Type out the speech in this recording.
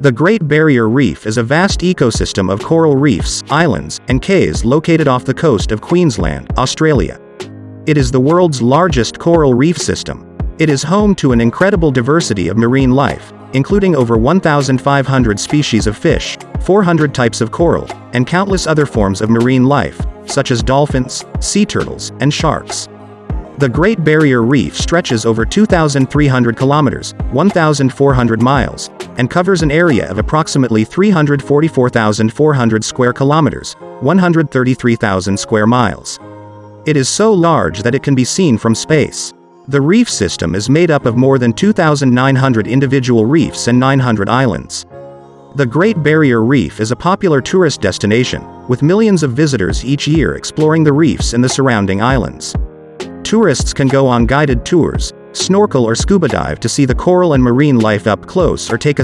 The Great Barrier Reef is a vast ecosystem of coral reefs, islands, and cays located off the coast of Queensland, Australia. It is the world's largest coral reef system. It is home to an incredible diversity of marine life, including over 1,500 species of fish, 400 types of coral, and countless other forms of marine life, such as dolphins, sea turtles, and sharks. The Great Barrier Reef stretches over 2,300 kilometers, 1,400 miles, and covers an area of approximately 344,400 square kilometers, 133,000 square miles. It is so large that it can be seen from space. The reef system is made up of more than 2,900 individual reefs and 900 islands. The Great Barrier Reef is a popular tourist destination, with millions of visitors each year exploring the reefs and the surrounding islands. Tourists can go on guided tours, snorkel or scuba dive to see the coral and marine life up close, or take a